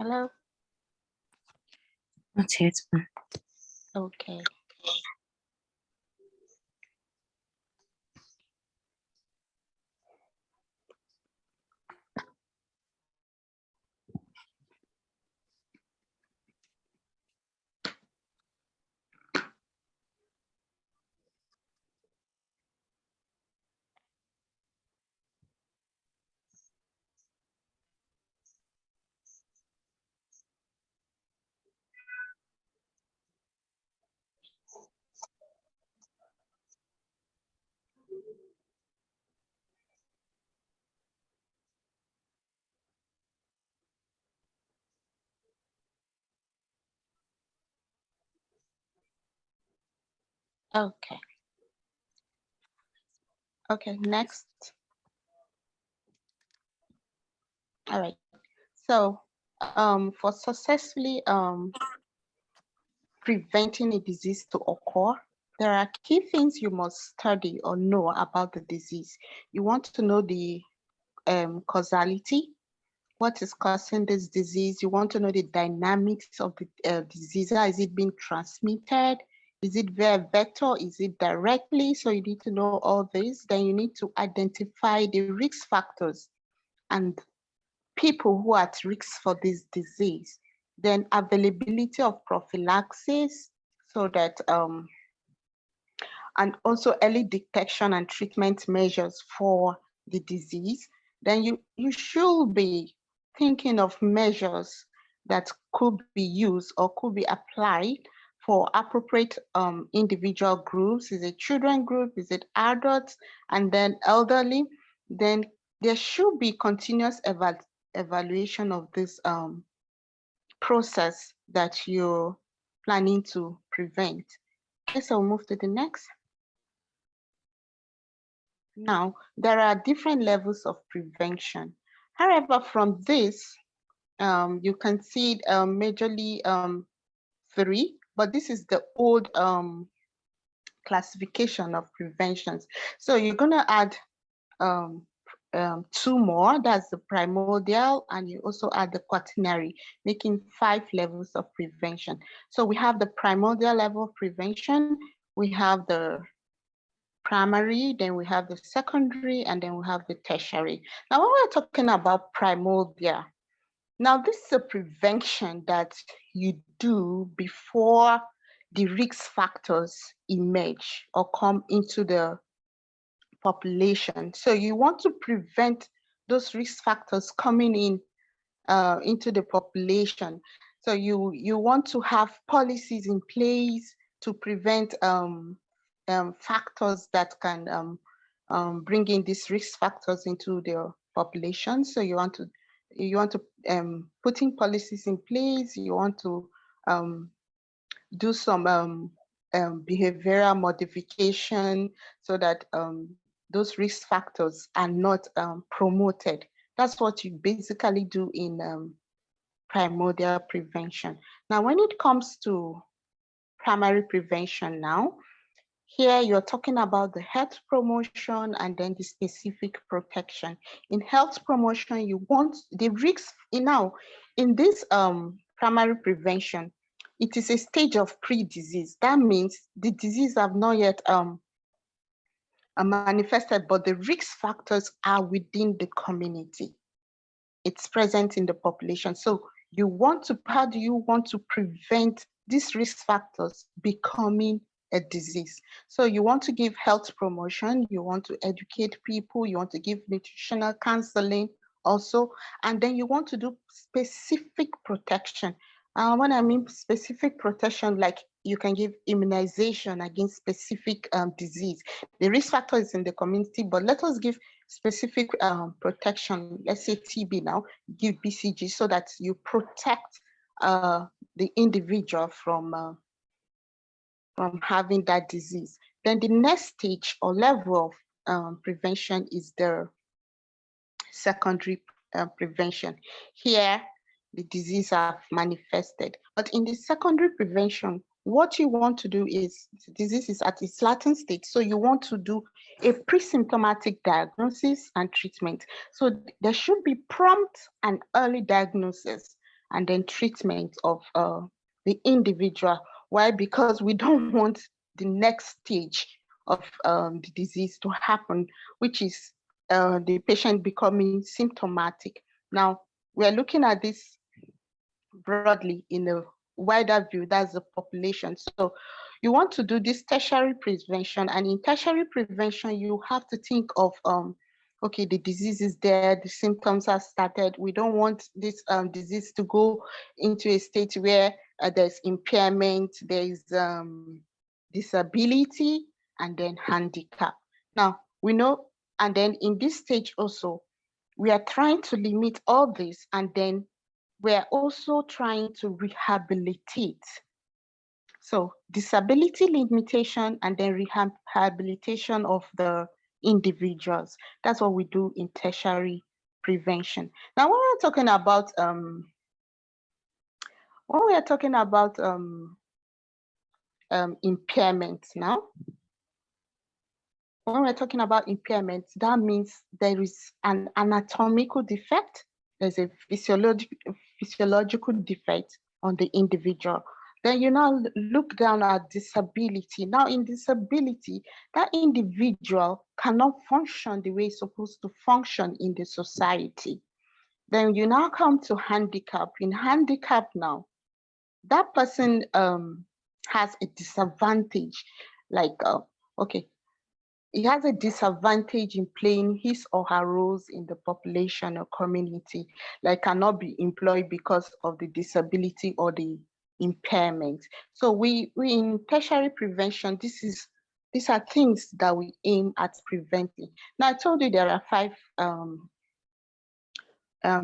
Hello? Not yet. Okay. Okay. Okay, next. All right. So for successfully preventing a disease to occur, there are key things you must study or know about the disease. You want to know the causality, what is causing this disease. You want to know the dynamics of the disease. How is it being transmitted? Is it via vector? Is it directly? So you need to know all this. Then you need to identify the risk factors and people who are at risk for this disease. Then availability of prophylaxis, so that and also early detection and treatment measures for the disease. Then you should be thinking of measures that could be used or could be applied for appropriate individual groups. Is it children group? Is it adults? And then elderly? Then there should be continuous evaluation of this process that you're planning to prevent. Okay, so we'll move to the next. Now, there are different levels of prevention. However, from this, you can see majorly 3, but this is the old classification of preventions. So you're going to add 2 more, that's the primordial, and you also add the quaternary, making 5 levels of prevention. So we have the primordial level of prevention, we have the primary, then we have the secondary, and then we have the tertiary. Now, when we're talking about primordial, now this is a prevention that you do before the risk factors emerge or come into the population. So you want to prevent those risk factors coming in into the population. So you want to have policies in place to prevent factors that can bring in these risk factors into the population. So you want to put in policies in place. You want to do some behavioral modification so that those risk factors are not promoted. That's what you basically do in primordial prevention. Now, when it comes to primary prevention now, here you're talking about the health promotion and then the specific protection. In health promotion, you want the risks, now, in this primary prevention, it is a stage of pre-disease. That means the disease have not yet manifested, but the risk factors are within the community. It's present in the population. So how do you want to prevent these risk factors becoming a disease? So you want to give health promotion, you want to educate people, you want to give nutritional counseling also, and then you want to do specific protection. When I mean specific protection, like you can give immunization against specific disease. The risk factor is in the community, but let us give specific protection. Let's say TB now, give BCG so that you protect the individual from having that disease. Then the next stage or level of prevention is the secondary prevention. Here, the disease have manifested. But in the secondary prevention, what you want to do is, the disease is at its latent state, so you want to do a pre-symptomatic diagnosis and treatment. So there should be prompt and early diagnosis and then treatment of the individual. Why? Because we don't want the next stage of the disease to happen, which is the patient becoming symptomatic. Now, we're looking at this broadly in a wider view, that's the population. So you want to do this tertiary prevention, and in tertiary prevention, you have to think of, okay, the disease is there, the symptoms have started. We don't want this disease to go into a state where there's impairment, there's disability, and then handicap. Now, we know, and then in this stage also, we are trying to limit all this, and then we're also trying to rehabilitate. So disability limitation and then rehabilitation of the individuals. That's what we do in tertiary prevention. Now, when we're talking about impairment now, when we're talking about impairment, that means there is an anatomical defect, there's a physiological defect on the individual. Then you now look down at disability. Now in disability, that individual cannot function the way it's supposed to function in the society. Then you now come to handicap. In handicap now, that person has a disadvantage, like, okay, he has a disadvantage in playing his or her roles in the population or community, like cannot be employed because of the disability or the impairment. So we in tertiary prevention, these are things that we aim at preventing. Now I told you there are 5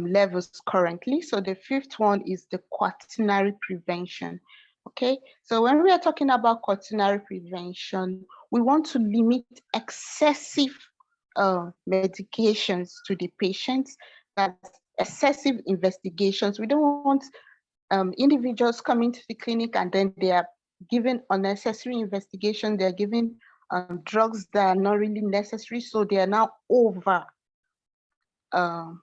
levels currently. So the 5th one is the quaternary prevention. Okay, so when we are talking about quaternary prevention, we want to limit excessive medications to the patients, that's excessive investigations. We don't want individuals coming to the clinic and then they are given unnecessary investigation, they're given drugs that are not really necessary, so they are now over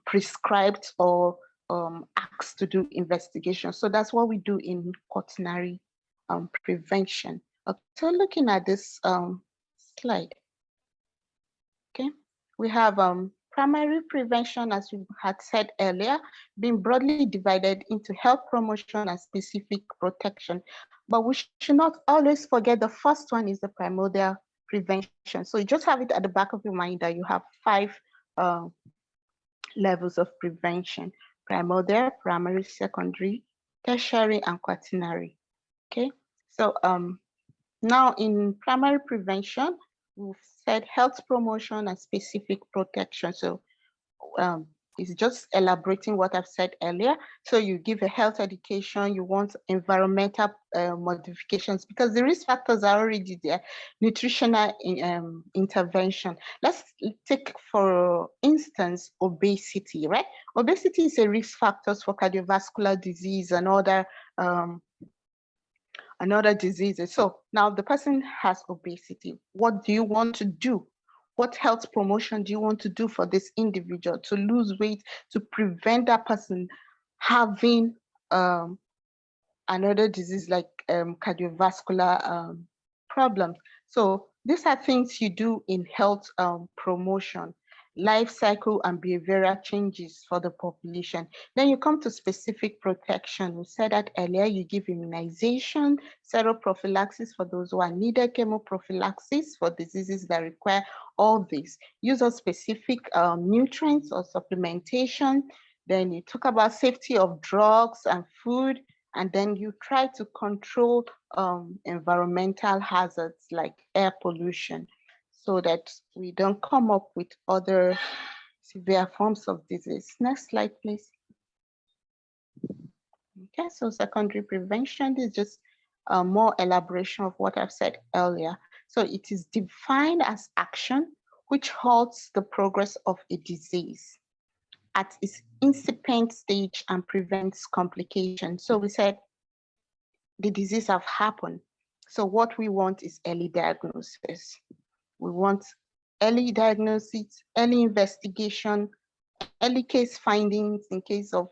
prescribed or asked to do investigation. So that's what we do in quaternary prevention. Okay, so looking at this slide, okay, we have primary prevention, as we had said earlier, being broadly divided into health promotion and specific protection. But we should not always forget the first one is the primordial prevention. So you just have it at the back of your mind that you have 5 levels of prevention: primordial, primary, secondary, tertiary, and quaternary. Okay, so now in primary prevention, we've said health promotion and specific protection. So it's just elaborating what I've said earlier. So you give a health education, you want environmental modifications because the risk factors are already there. Nutritional intervention. Let's take, for instance, obesity, right? Obesity is a risk factor for cardiovascular disease and other diseases. So now the person has obesity. What do you want to do? What health promotion do you want to do for this individual to lose weight, to prevent that person having another disease like cardiovascular problems? So these are things you do in health promotion, life cycle and behavioral changes for the population. Then you come to specific protection. We said that earlier, you give immunization, seroprophylaxis for those who are needed, chemoprophylaxis for diseases that require all this. Use of specific nutrients or supplementation. Then you talk about safety of drugs and food, and then you try to control environmental hazards like air pollution, so that we don't come up with other severe forms of disease. Next slide, please. Okay, so secondary prevention is just more elaboration of what I've said earlier. So it is defined as action which halts the progress of a disease at its incipient stage and prevents complications. So we said the disease have happened. So what we want is early diagnosis. We want early diagnosis, early investigation, early case findings in case of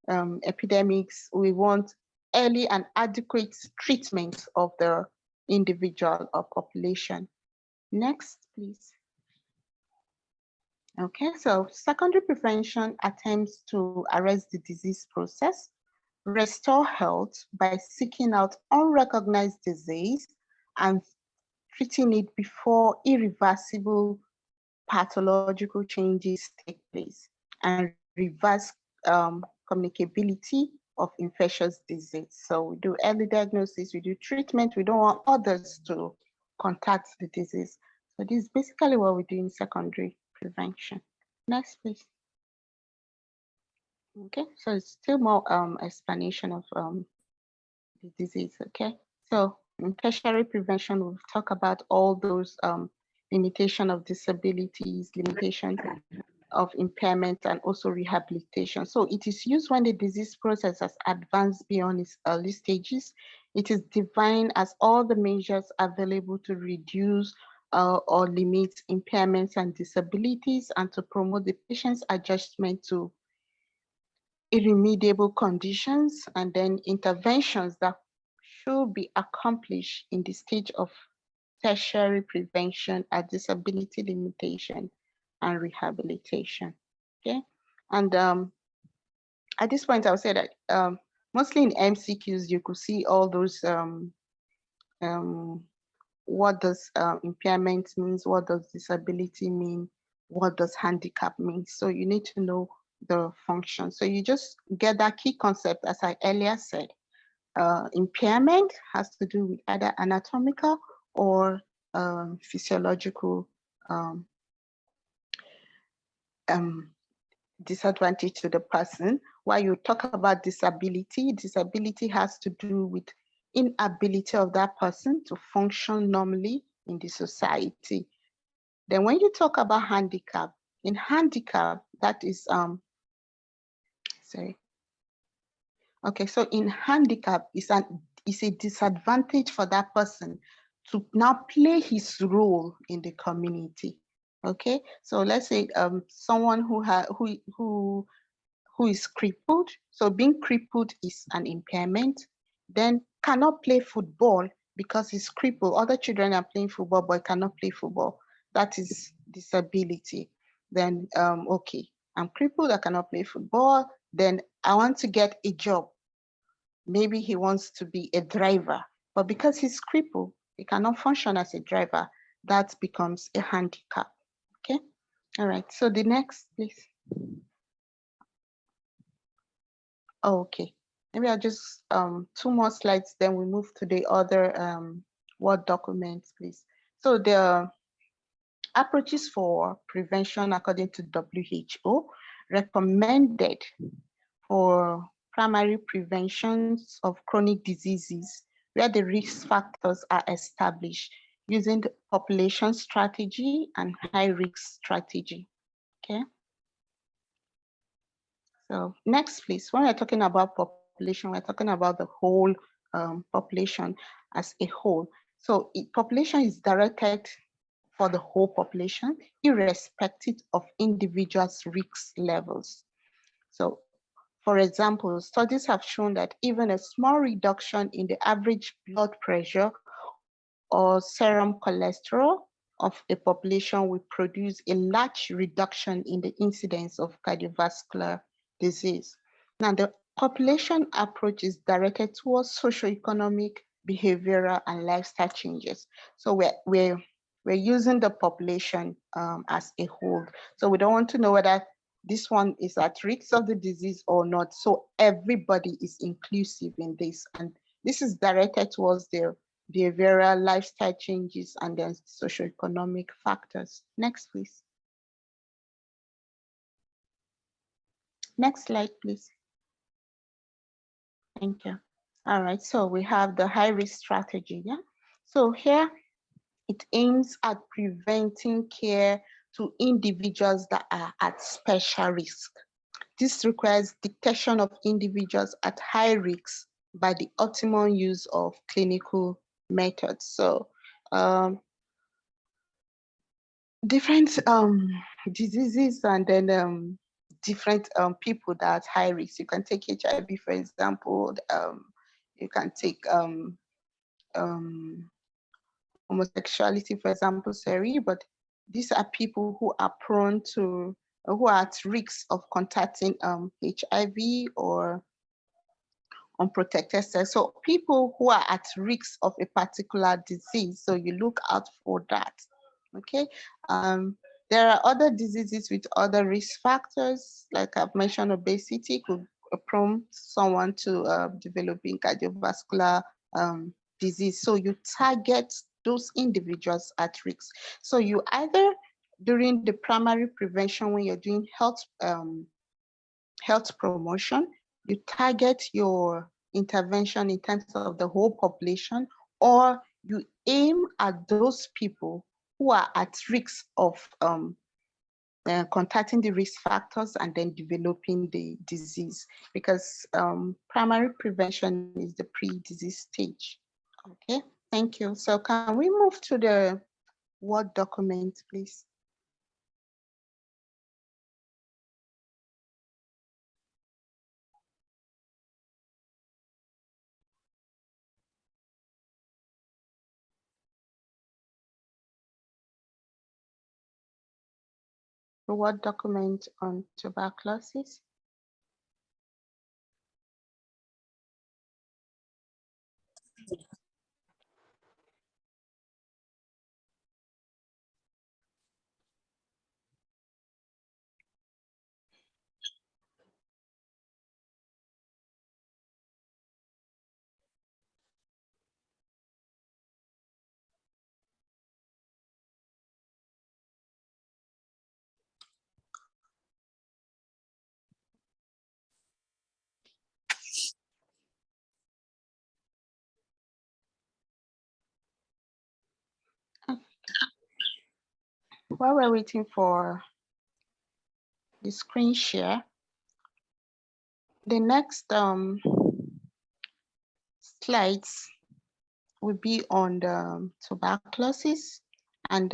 epidemics. We want early and adequate treatment of the individual or population. Next, please. Okay, so secondary prevention attempts to arrest the disease process, restore health by seeking out unrecognized disease and treating it before irreversible pathological changes take place, and reverse communicability of infectious disease. So we do early diagnosis, we do treatment, we don't want others to contact the disease. So this is basically what we do in secondary prevention. Next, please. Okay, so it's still more explanation of the disease, okay? So in tertiary prevention, we'll talk about all those limitation of disabilities, limitation of impairment, and also rehabilitation. So it is used when the disease process has advanced beyond its early stages. It is defined as all the measures available to reduce or limit impairments and disabilities, and to promote the patient's adjustment to irremediable conditions, and then interventions that should be accomplished in the stage of tertiary prevention at disability limitation and rehabilitation. Okay, and at this point, I would say that mostly in MCQs, you could see all those what does impairment means, what does disability mean, what does handicap mean. So you need to know the function. So you just get that key concept, as I earlier said. Impairment has to do with either anatomical or physiological disadvantage to the person. While you talk about disability, disability has to do with inability of that person to function normally in the society. Then when you talk about handicap, in handicap, that is, sorry. Okay, so in handicap is a disadvantage for that person to now play his role in the community. Okay, so let's say someone who is crippled. So being crippled is an impairment. Then cannot play football because he's crippled. Other children are playing football, but cannot play football. That is disability. Then okay, I'm crippled, I cannot play football. Then I want to get a job. Maybe he wants to be a driver, but because he's crippled, he cannot function as a driver. That becomes a handicap. Okay. All right. So the next, please. Okay. Maybe I'll just 2 more slides, then we move to the other Word documents, please. So the approaches for prevention according to WHO recommended for primary preventions of chronic diseases where the risk factors are established using the population strategy and high risk strategy. Okay. So next, please. When we're talking about population, we're talking about the whole population as a whole. So population is directed for the whole population, irrespective of individuals' risk levels. So, for example, studies have shown that even a small reduction in the average blood pressure or serum cholesterol of a population will produce a large reduction in the incidence of cardiovascular disease. Now, the population approach is directed towards socioeconomic, behavioral, and lifestyle changes. So we're using the population as a whole. So we don't want to know whether this one is at risk of the disease or not. So everybody is inclusive in this. And this is directed towards their behavioral, lifestyle changes, and then socioeconomic factors. Next, please. Next slide, please. Thank you. All right, so we have the high risk strategy, yeah? So here, it aims at preventing care to individuals that are at special risk. This requires detection of individuals at high risk by the optimal use of clinical methods. So different diseases and then different people that are high risk. You can take HIV, for example. You can take homosexuality, for example, sorry, but these are people who are prone to, who are at risk of contacting HIV or unprotected sex. So people who are at risk of a particular disease, so you look out for that, okay? There are other diseases with other risk factors, like I've mentioned, obesity could prompt someone to developing cardiovascular disease. So you target those individuals at risk. So you either, during the primary prevention, when you're doing health promotion, you target your intervention in terms of the whole population, or you aim at those people who are at risk of contacting the risk factors and then developing the disease, because primary prevention is the pre-disease stage. Okay, thank you. So can we move to the Word document, please? The Word document on tuberculosis. While we're waiting for the screen share, the next slides will be on the tuberculosis, and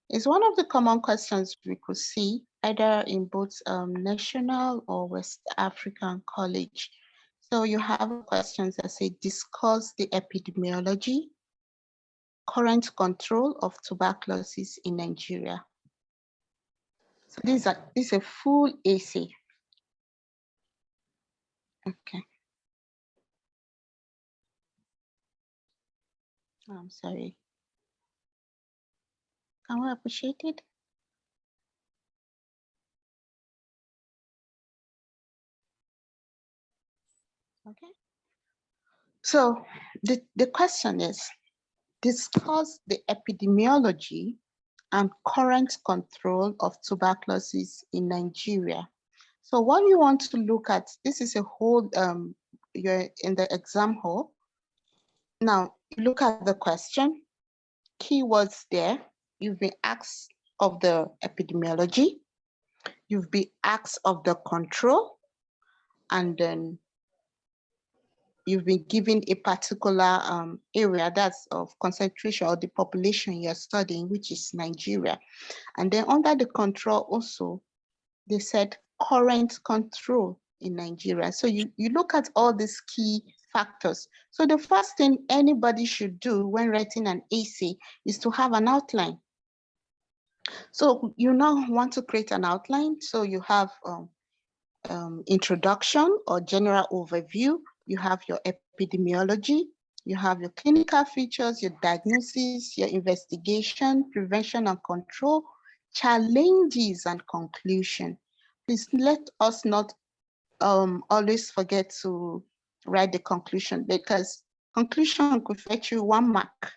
it's one of the common questions we could see either in both national or West African college. So you have questions that say, discuss the epidemiology, current control of tuberculosis in Nigeria. So this is a full essay. Okay. I'm sorry. Can we appreciate it? Okay. So the question is, discuss the epidemiology and current control of tuberculosis in Nigeria. So what you want to look at, this is a whole, you're in the exam hall. Now, you look at the question, keywords there. You've been asked of the epidemiology, you've been asked of the control, and then you've been given a particular area that's of concentration or the population you're studying, which is Nigeria. And then under the control also, they said current control in Nigeria. So you look at all these key factors. So the first thing anybody should do when writing an essay is to have an outline. So you now want to create an outline. So you have introduction or general overview, you have your epidemiology, you have your clinical features, your diagnosis, your investigation, prevention and control, challenges and conclusion. Please let us not always forget to write the conclusion, because conclusion could fetch you 1 mark,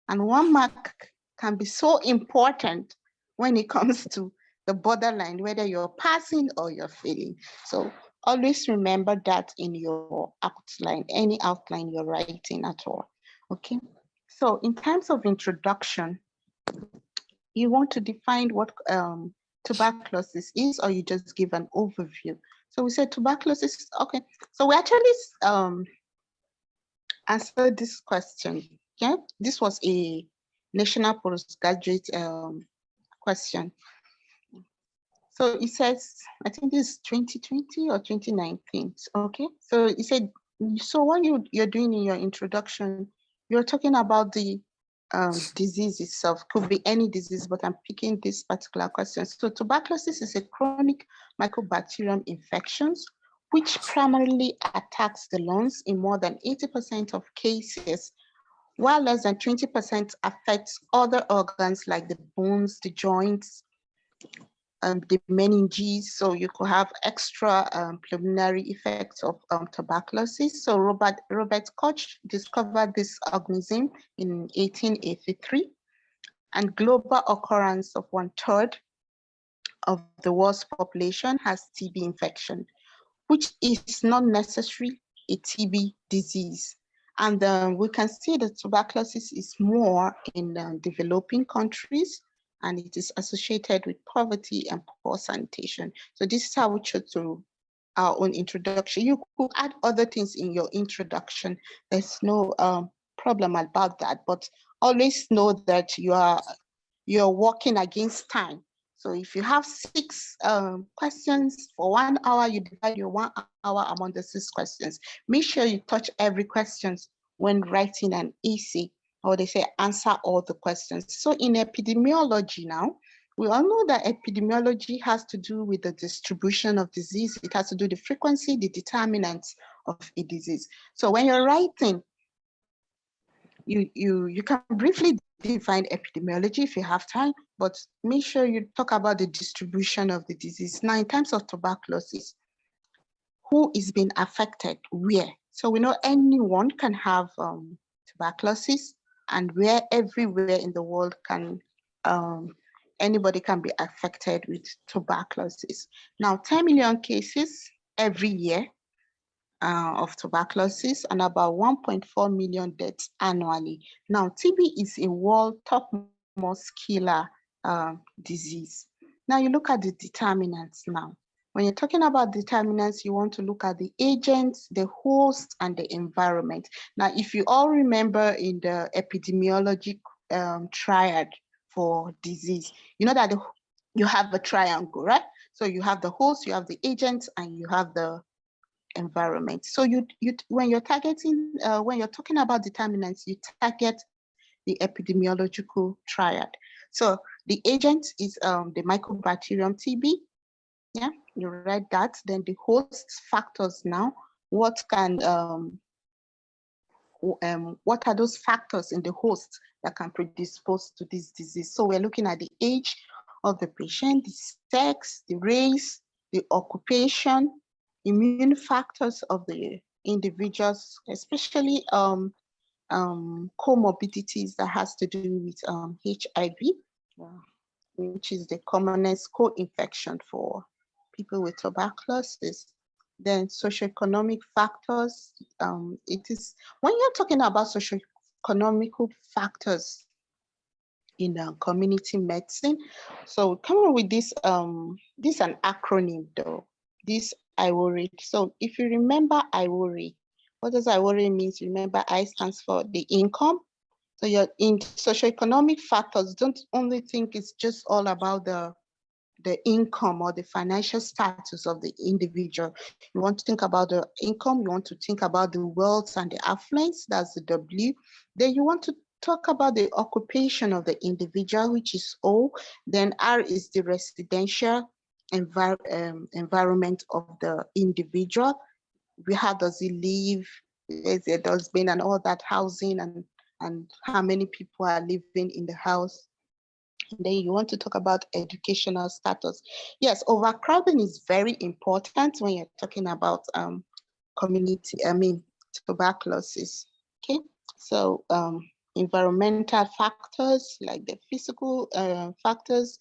and 1 mark can be so important when it comes to the borderline, whether you're passing or you're failing. So always remember that in your outline, any outline you're writing at all, okay? So in terms of introduction, you want to define what tuberculosis is, or you just give an overview. So we said tuberculosis, okay. So we actually answered this question, yeah? This was a national postgraduate question. So it says, I think this is 2020 or 2019. Okay. So it said, so what you're doing in your introduction, you're talking about the disease itself. Could be any disease, but I'm picking this particular question. So tuberculosis is a chronic mycobacterium infections, which primarily attacks the lungs in more than 80% of cases, while less than 20% affects other organs like the bones, the joints, the meninges. So you could have extra pulmonary effects of tuberculosis. So Robert Koch discovered this organism in 1883, and global occurrence of 1/3 of the world's population has TB infection, which is not necessarily a TB disease. And we can see that tuberculosis is more in developing countries, and it is associated with poverty and poor sanitation. So this is how we chose to our own introduction. You could add other things in your introduction. There's no problem about that, but always know that you're working against time. So if you have 6 questions for 1 hour, you divide your 1 hour among the 6 questions. Make sure you touch every question when writing an essay, or they say answer all the questions. So in epidemiology now, we all know that epidemiology has to do with the distribution of disease. It has to do with the frequency, the determinants of a disease. So when you're writing, you can briefly define epidemiology if you have time, but make sure you talk about the distribution of the disease. Now, in terms of tuberculosis, who is being affected, where? So we know anyone can have tuberculosis, and where everywhere in the world can, anybody can be affected with tuberculosis. Now, 10 million cases every year of tuberculosis, and about 1.4 million deaths annually. Now, TB is a world topmost killer disease. Now, you look at the determinants now. When you're talking about determinants, you want to look at the agents, the host, and the environment. Now, if you all remember in the epidemiologic triad for disease, you know that you have a triangle, right? So you have the host, you have the agents, and you have the environment. So when you're targeting, when you're talking about determinants, you target the epidemiological triad. So the agent is the Mycobacterium TB. Yeah, you read that. Then the host factors now. What are those factors in the host that can predispose to this disease? So we're looking at the age of the patient, the sex, the race, the occupation, immune factors of the individuals, especially comorbidities that has to do with HIV, which is the commonest co-infection for people with tuberculosis. Then socioeconomic factors. It is when you're talking about socioeconomic factors in community medicine. So come up with this. This is an acronym though. This IWORI. So if you remember IWORI, what does IWORI means? Remember, I stands for the income. So you're in socioeconomic factors. Don't only think it's just all about the income or the financial status of the individual. You want to think about the income, you want to think about the wealth and the affluence, that's the W. Then you want to talk about the occupation of the individual, which is O. Then R is the residential environment of the individual. How does he live? Is there dustbin and all that, housing, and how many people are living in the house? And then you want to talk about educational status. Yes, overcrowding is very important when you're talking about tuberculosis. Okay, so environmental factors like the physical factors,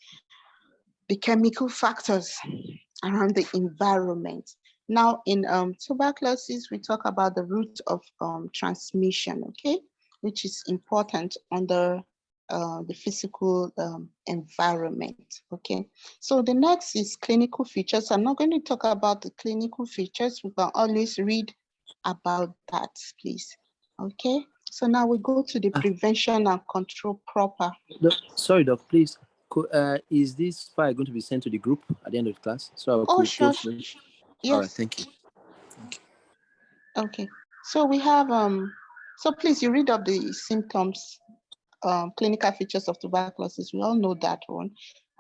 the chemical factors around the environment. Now in tuberculosis, we talk about the route of transmission, okay, which is important under the physical environment, okay? So the next is clinical features. I'm not going to talk about the clinical features. We can always read about that, please, okay? So now we go to the prevention and control proper. Sorry, Doc, please. Is this file going to be sent to the group at the end of the class? So I Oh, could go sure. through it. Yes. All right, thank you. Okay. So we have so please you read up the symptoms, clinical features of tuberculosis. We all know that one,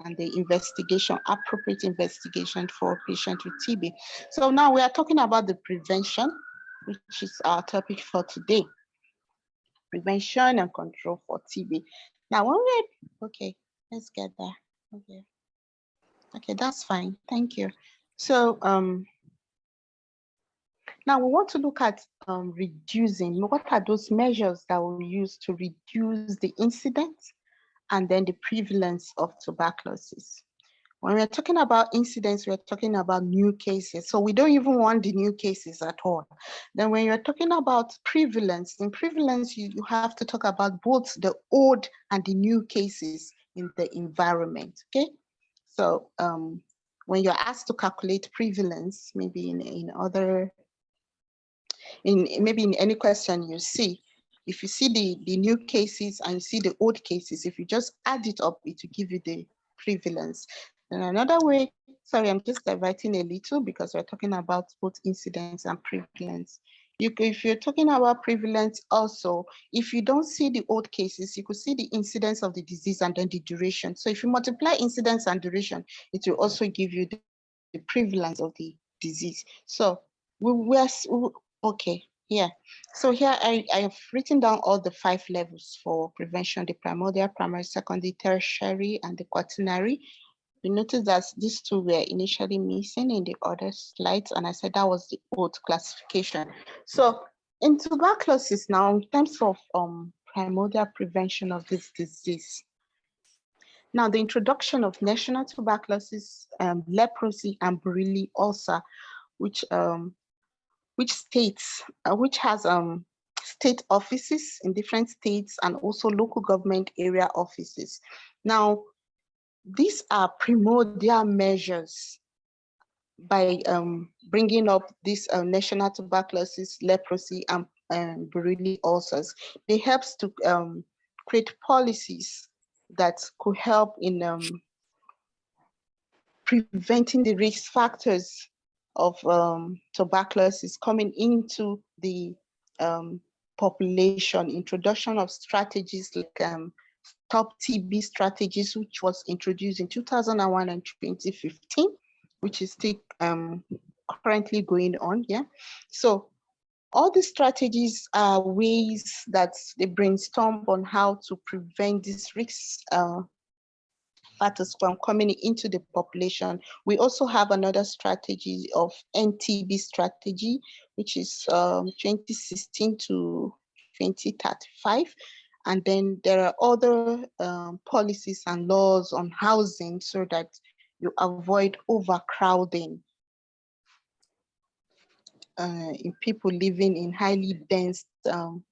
and the investigation, appropriate investigation for patient with TB. So now we are talking about the prevention, which is our topic for today. Prevention and control for TB. Now, when we're okay, let's get there. Okay, that's fine. Thank you. So now we want to look at reducing. What are those measures that we use to reduce the incidence and then the prevalence of tuberculosis? When we're talking about incidence, we're talking about new cases. So we don't even want the new cases at all. Then when you're talking about prevalence, in prevalence, you have to talk about both the old and the new cases in the environment, okay? So when you're asked to calculate prevalence, maybe maybe in any question you see, if you see the new cases and you see the old cases, if you just add it up, it will give you the prevalence. And another way, sorry, I'm just diverting a little because we're talking about both incidence and prevalence. If you're talking about prevalence also, if you don't see the old cases, you could see the incidence of the disease and then the duration. So if you multiply incidence and duration, it will also give you the prevalence of the disease. So okay, yeah. So here I have written down all the 5 levels for prevention: the primordial, primary, secondary, tertiary, and the quaternary. You notice that these 2 were initially missing in the other slides, and I said that was the old classification. So in tuberculosis now, in terms of primordial prevention of this disease, now the introduction of national tuberculosis, leprosy, and Borrelia ulcer, which has state offices in different states and also local government area offices. Now, these are primordial measures by bringing up this national tuberculosis, leprosy, and Borrelia ulcers. They helps to create policies that could help in preventing the risk factors of tuberculosis coming into the population. Introduction of strategies like Stop TB strategies, which was introduced in 2001 and 2015, which is still currently going on. Yeah. So all these strategies are ways that they brainstorm on how to prevent these risks factors from coming into the population. We also have another strategy of NTB strategy, which is 2016 to 2035. And then there are other policies and laws on housing so that you avoid overcrowding in people living in highly dense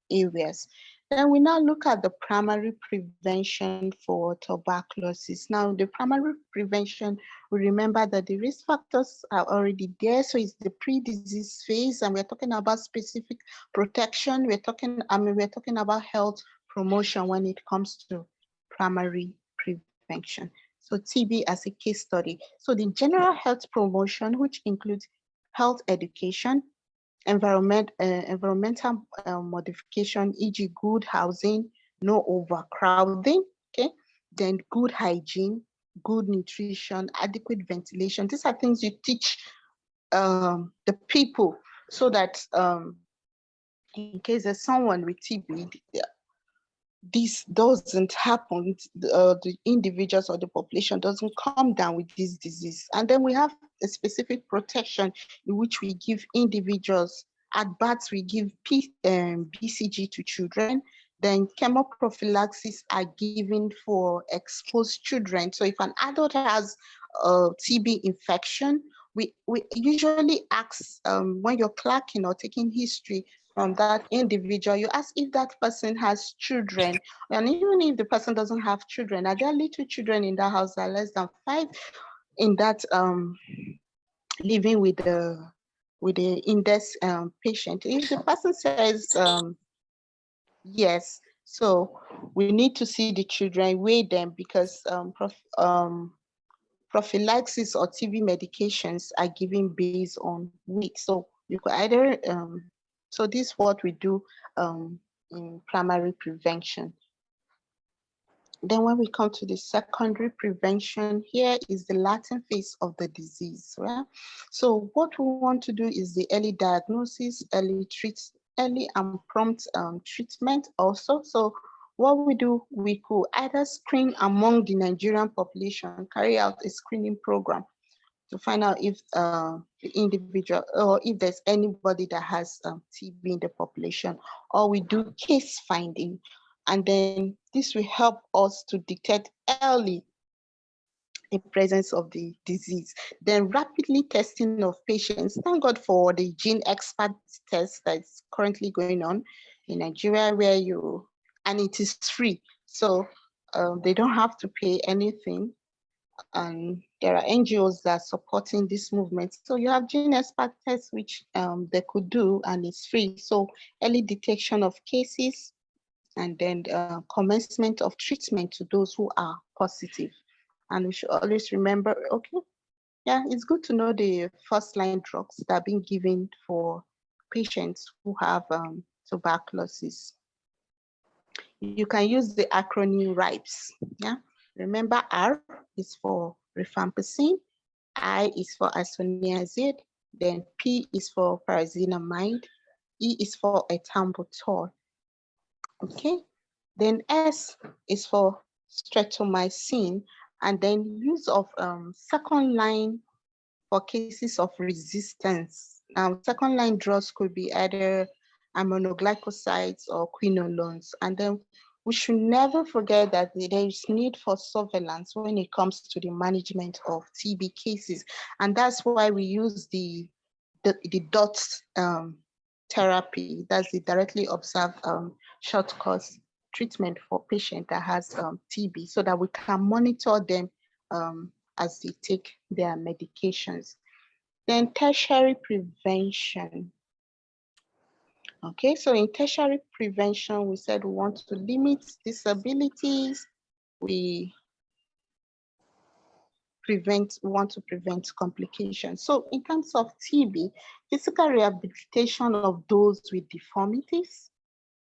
areas. Then we now look at the primary prevention for tuberculosis. Now, the primary prevention, we remember that the risk factors are already there. So it's the pre-disease phase, and we're talking about specific protection. We're talking about health promotion when it comes to primary prevention. So TB as a case study. So the general health promotion, which includes health education, environmental modification, e.g. good housing, no overcrowding, okay? Then good hygiene, good nutrition, adequate ventilation. These are things you teach the people so that in case there's someone with TB, this doesn't happen, the individuals or the population doesn't come down with this disease. And then we have a specific protection in which we give individuals, at birth we give BCG to children, then chemoprophylaxis are given for exposed children. So if an adult has a TB infection, we usually ask when you're clerking or taking history from that individual, you ask if that person has children. And even if the person doesn't have children, are there little children in the house that are less than 5 in that living with the index patient? If the person says yes, So we need to see the children, weigh them, because prophylaxis or TB medications are given based on weight. So you could either, so this is what we do in primary prevention. Then when we come to the secondary prevention, here is the latent phase of the disease, right? So what we want to do is the early diagnosis, early and prompt treatment also. So what we do, we could either screen among the Nigerian population, carry out a screening program to find out if the individual, or if there's anybody that has TB in the population, or we do case finding. And then this will help us to detect early the presence of the disease. Then rapidly testing of patients. Thank God for the gene expert test that's currently going on in Nigeria, and it is free. So they don't have to pay anything. And there are NGOs that are supporting this movement. So you have gene expert tests, which they could do, and it's free. So early detection of cases, and then commencement of treatment to those who are positive. And we should always remember, okay, yeah, it's good to know the first line drugs that are being given for patients who have tuberculosis. You can use the acronym RIPES. Yeah, remember R is for rifampicin, I is for isoniazid, then P is for pyrazinamide, E is for ethambutol. Okay, then S is for streptomycin, and then use of second line for cases of resistance. Now, second line drugs could be either aminoglycosides or quinolones. And then we should never forget that there is need for surveillance when it comes to the management of TB cases. And that's why we use the DOT therapy, that's the directly observed short course treatment for patient that has TB, so that we can monitor them as they take their medications. Then tertiary prevention. Okay, so in tertiary prevention, we said we want to limit disabilities. We want to prevent complications. So in terms of TB, physical rehabilitation of those with deformities,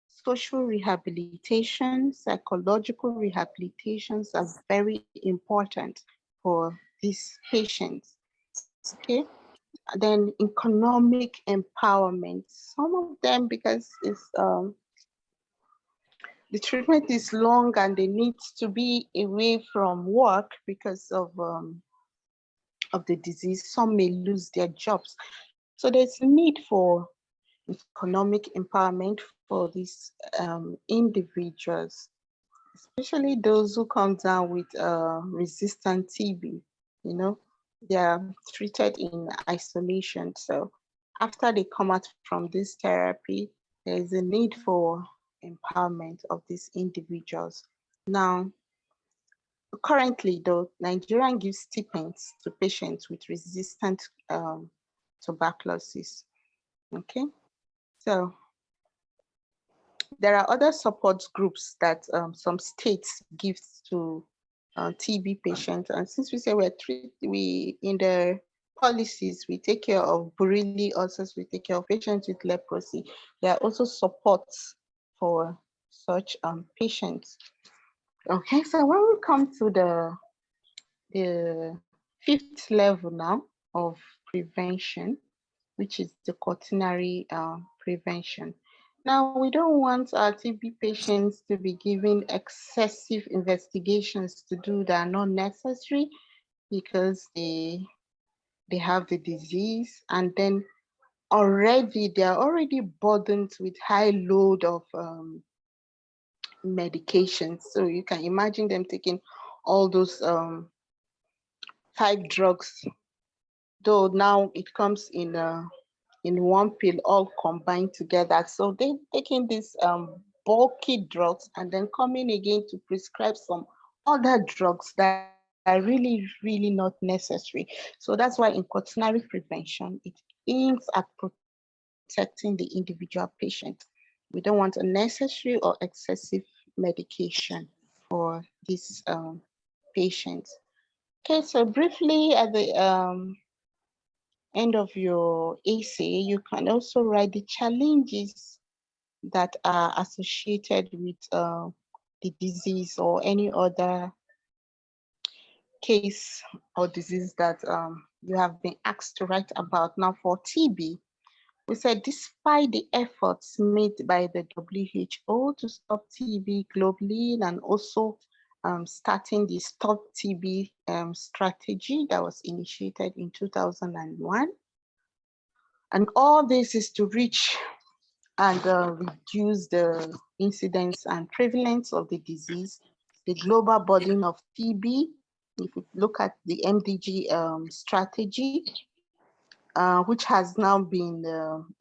social rehabilitation, psychological rehabilitations are very important for these patients. Okay. Then economic empowerment, some of them, because it's the treatment is long and they need to be away from work because of the disease. Some may lose their jobs. So there's a need for economic empowerment for these individuals, especially those who come down with resistant TB. You know, they are treated in isolation. So after they come out from this therapy, there is a need for empowerment of these individuals. Now, currently, though, Nigeria gives stipends to patients with resistant tuberculosis. Okay, so there are other support groups that some states give to TB patients, and since we say we in the policies we take care of Burili ulcers, we take care of patients with leprosy. There are also supports for such patients. Okay, so when we come to the fifth level now of prevention, which is the quaternary prevention. Now, we don't want our TB patients to be given excessive investigations to do that are not necessary, because they have the disease, and then they are already burdened with high load of medications. So you can imagine them taking all those 5 drugs, though now it comes in one pill, all combined together. So they taking these bulky drugs and then coming again to prescribe some other drugs that are really, really not necessary. So that's why in quaternary prevention, it aims at protecting the individual patient. We don't want unnecessary or excessive medication for these patients. Okay, so briefly at the end of your essay, you can also write the challenges that are associated with the disease or any other case or disease that you have been asked to write about. Now for TB, we said despite the efforts made by the WHO to stop TB globally and also starting the Stop TB strategy that was initiated in 2001. And all this is to reach and reduce the incidence and prevalence of the disease, the global burden of TB. If you look at the MDG strategy, which has now been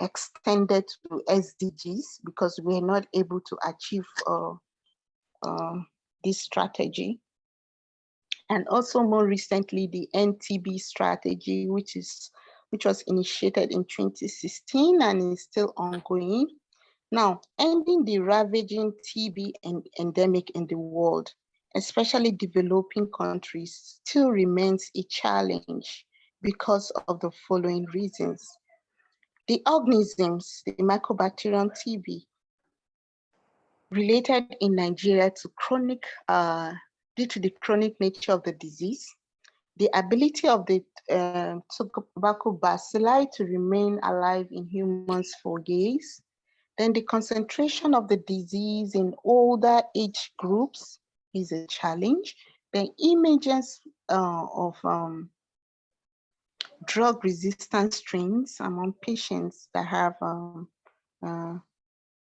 extended to SDGs because we're not able to achieve this strategy. And also more recently, the NTB strategy, which was initiated in 2016 and is still ongoing. Now, ending the ravaging TB endemic in the world, especially developing countries, still remains a challenge because of the following reasons. The organisms, the Mycobacterium TB, related in Nigeria to chronic, due to the chronic nature of the disease, the ability of the tobacco bacilli to remain alive in humans for years, then the concentration of the disease in older age groups is a challenge. The emergence of drug-resistant strains among patients that have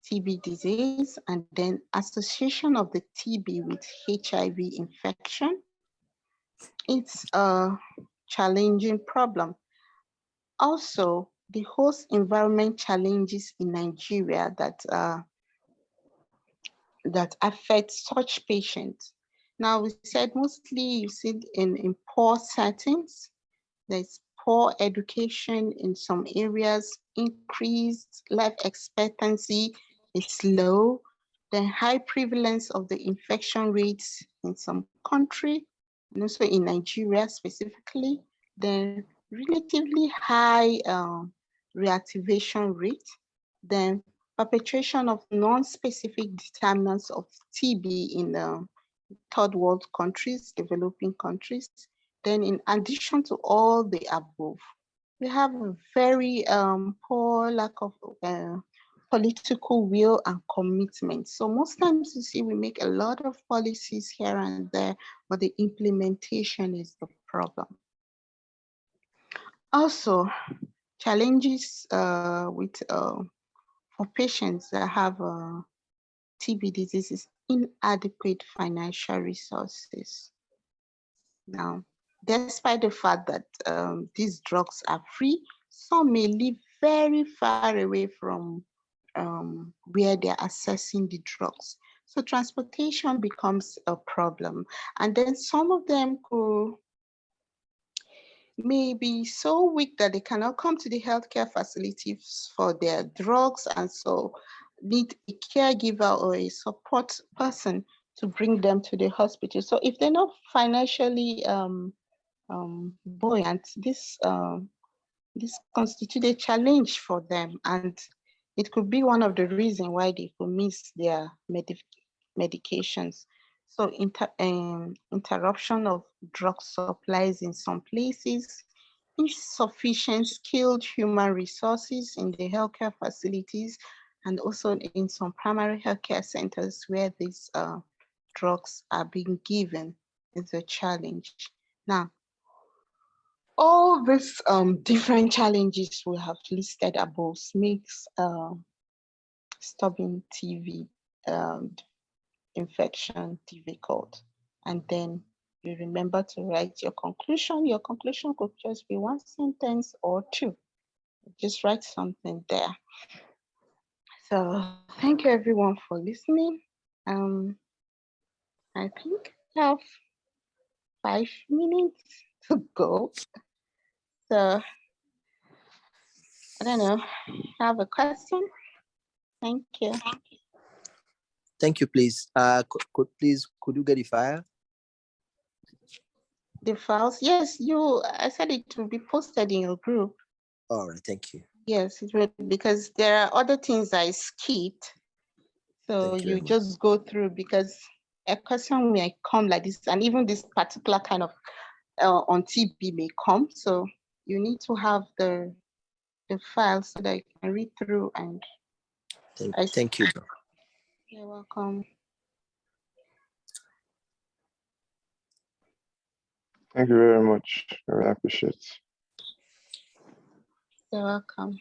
TB disease, and then association of the TB with HIV infection. It's a challenging problem. Also, the host environment challenges in Nigeria that affect such patients. Now, we said mostly you see in poor settings, there's poor education in some areas, increased life expectancy is low, the high prevalence of the infection rates in some country, and also in Nigeria specifically, the relatively high reactivation rate, then perpetration of non-specific determinants of TB in third world countries, developing countries. Then in addition to all the above, we have a very poor lack of political will and commitment. So most times you see we make a lot of policies here and there, but the implementation is the problem. Also, challenges for patients that have TB disease is inadequate financial resources. Now, despite the fact that these drugs are free, some may live very far away from where they're accessing the drugs. So transportation becomes a problem. And then some of them may be so weak that they cannot come to the healthcare facilities for their drugs, and so need a caregiver or a support person to bring them to the hospital. So if they're not financially buoyant, this constitutes a challenge for them, and it could be one of the reasons why they could miss their medications. So interruption of drug supplies in some places, insufficient skilled human resources in the healthcare facilities, and also in some primary healthcare centers where these drugs are being given is a challenge. Now, all these different challenges we have listed above makes stopping TB infection difficult. And then you remember to write your conclusion. Your conclusion could just be one sentence or two. Just write something there. So thank you everyone for listening. I think I have 5 minutes to go. So I don't know, have a question? Thank you. Thank you, please. Could you get the file? The files, yes, I said it will be posted in your group. All right, thank you. Yes, it will, because there are other things I skipped. So Thank you you very just go through, because a question may come like this, and even this particular kind of on TB may come. So you need to have the file so that you can read through and Thank you. You're welcome. Thank you very much. I really appreciate it. You're welcome.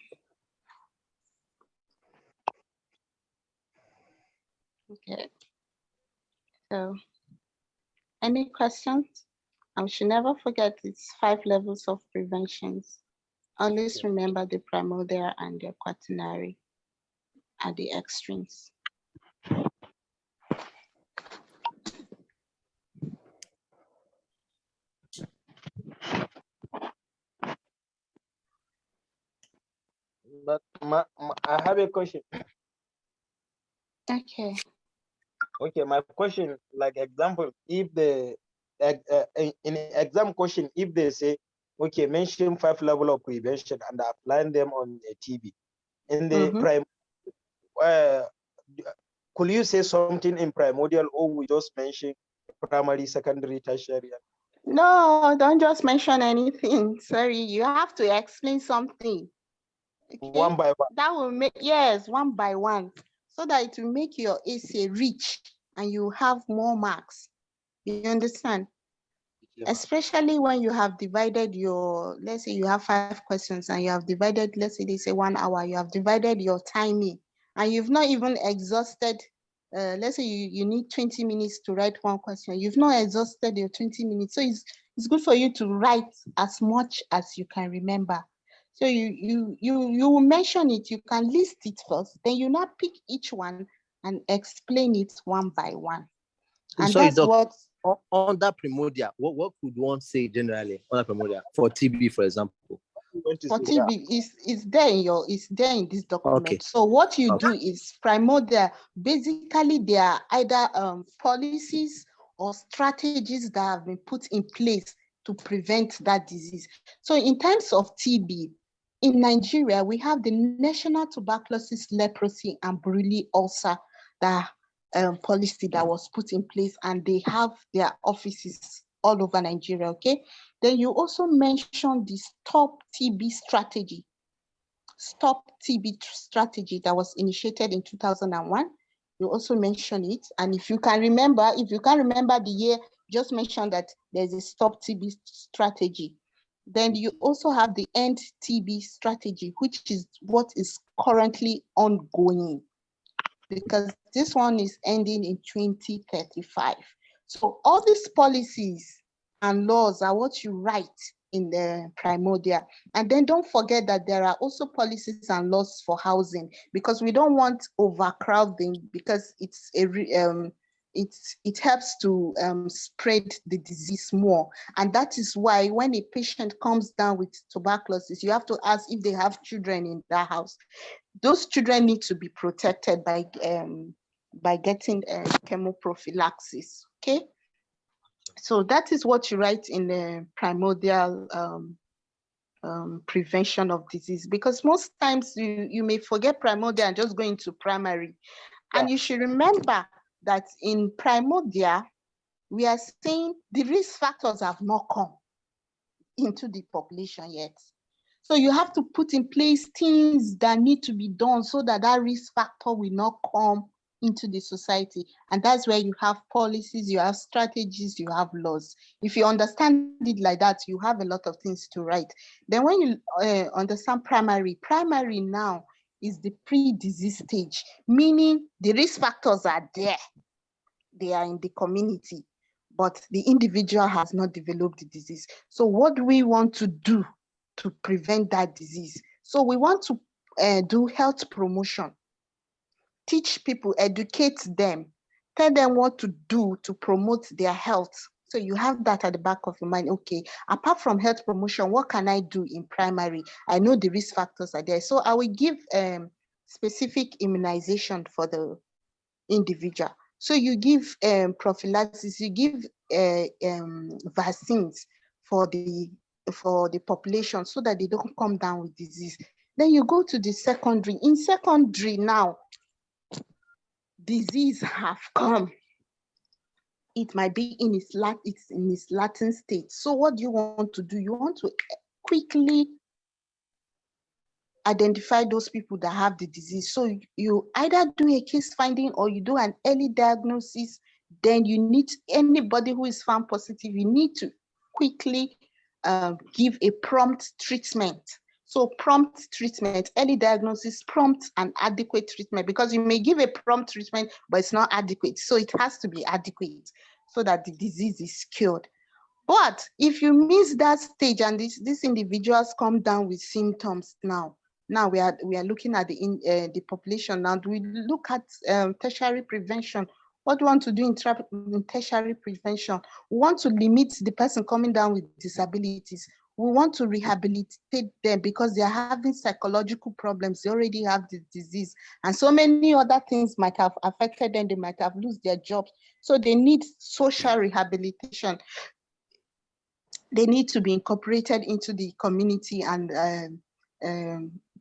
Okay. So, any questions? I should never forget it's 5 levels of preventions. Always remember the primordial and the quaternary at the extremes. But I have a question. Okay. Okay, my question, like example, if the in exam question, if they say, okay, mention 5 level of prevention and applying them on a TB in the prime, could you say something in primordial, or we just mention primary, secondary, tertiary? No, don't just mention anything. Sorry, you have to explain something. Okay? One by one. That will make, yes, one by one, so that it will make your essay rich and you have more marks. You understand? Yeah. Especially when you have divided your, let's say you have 5 questions and you have divided, let's say they say 1 hour, you have divided your timing and you've not even exhausted, let's say you need 20 minutes to write 1 question. You've not exhausted your 20 minutes. So it's good for you to write as much as you can remember. So you will mention it, you can list it first, then you now pick each one and explain it one by one. And sorry, that's Doc, what on that primordial, what could one say generally on that primordial for TB, for example? For TB is there in this document. Okay. So what you do is primordial. Basically, they are either policies or strategies that have been put in place to prevent that disease. So in terms of TB, in Nigeria, we have the National Tuberculosis, Leprosy, and Borreliosis ulcer that policy that was put in place, and they have their offices all over Nigeria, okay? Then you also mentioned the Stop TB strategy. Stop TB strategy that was initiated in 2001. You also mentioned it. And if you can't remember the year, just mention that there's a Stop TB strategy. Then you also have the End TB strategy, which is what is currently ongoing, because this one is ending in 2035. So all these policies and laws are what you write in the primordial. And then don't forget that there are also policies and laws for housing, because we don't want overcrowding, because it helps to spread the disease more. And that is why when a patient comes down with tuberculosis, you have to ask if they have children in that house. Those children need to be protected by getting chemoprophylaxis, okay? So that is what you write in the primordial prevention of disease, because most times you may forget primordial and just go into primary. And you should remember that in primordial, we are saying the risk factors have not come into the population yet. So you have to put in place things that need to be done so that that risk factor will not come into the society. And that's where you have policies, you have strategies, you have laws. If you understand it like that, you have a lot of things to write. Then when you understand primary now is the pre-disease stage, meaning the risk factors are there. They are in the community, but the individual has not developed the disease. So what do we want to do to prevent that disease? So we want to do health promotion, teach people, educate them, tell them what to do to promote their health. So you have that at the back of your mind. Okay, apart from health promotion, what can I do in primary? I know the risk factors are there. So I will give specific immunization for the individual. So you give prophylaxis, you give vaccines for the population so that they don't come down with disease. Then you go to the secondary. In secondary now, disease have come. It might be in its latent state. So what do you want to do? You want to quickly identify those people that have the disease. So you either do a case finding or you do an early diagnosis. Then you need anybody who is found positive, you need to quickly give a prompt treatment. So prompt treatment, early diagnosis, prompt and adequate treatment, because you may give a prompt treatment, but it's not adequate. So it has to be adequate so that the disease is cured. But if you miss that stage and these individuals come down with symptoms now we are looking at the population now. Do we look at tertiary prevention? What do we want to do in tertiary prevention? We want to limit the person coming down with disabilities. We want to rehabilitate them because they are having psychological problems. They already have the disease. And so many other things might have affected them. They might have lost their jobs. So they need social rehabilitation. They need to be incorporated into the community and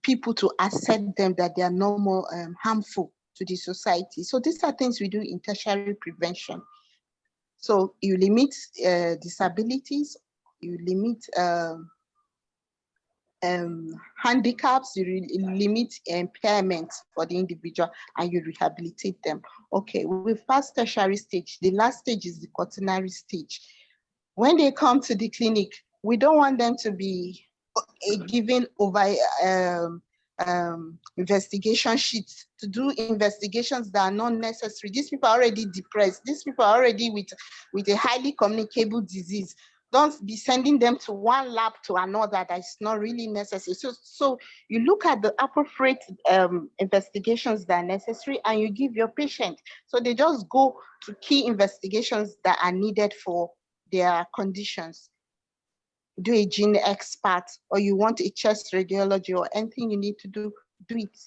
people to accept them that they are no more harmful to the society. So these are things we do in tertiary prevention. So you limit disabilities, you limit handicaps, you limit impairments for the individual, and you rehabilitate them. Okay, we've passed tertiary stage. The last stage is the quaternary stage. When they come to the clinic, we don't want them to be given over investigation sheets to do investigations that are not necessary. These people are already depressed. These people are already with a highly communicable disease. Don't be sending them to one lab to another that is not really necessary. So you look at the appropriate investigations that are necessary and you give your patient. So they just go to key investigations that are needed for their conditions. Do a gene expert, or you want a chest radiology or anything you need to do it.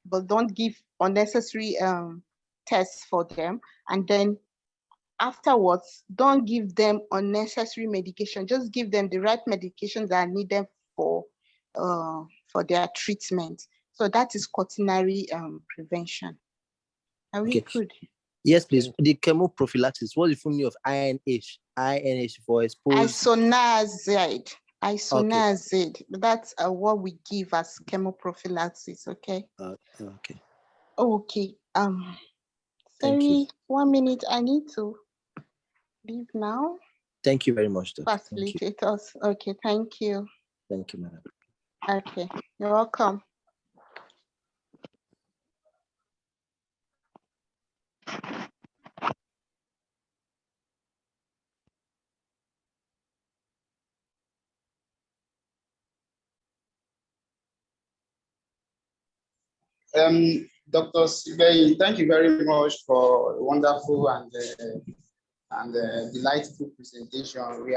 But don't give unnecessary tests for them. And then afterwards, don't give them unnecessary medication. Just give them the right medications that are needed for their treatment. So that is quaternary prevention. Are we good? Yes, please. The chemoprophylaxis, what's the full meaning of INH? INH for exposed. Isoniazid. Isoniazid. That's what we give as chemoprophylaxis. Okay. Okay. Okay. Thank you. Sorry, 1 minute. I need to leave now. Thank you very much, Doctor. Facilitators. Okay. Thank you. Thank you, madam. Okay. You're welcome. Dr. Sibey, thank you very much for a wonderful and delightful presentation.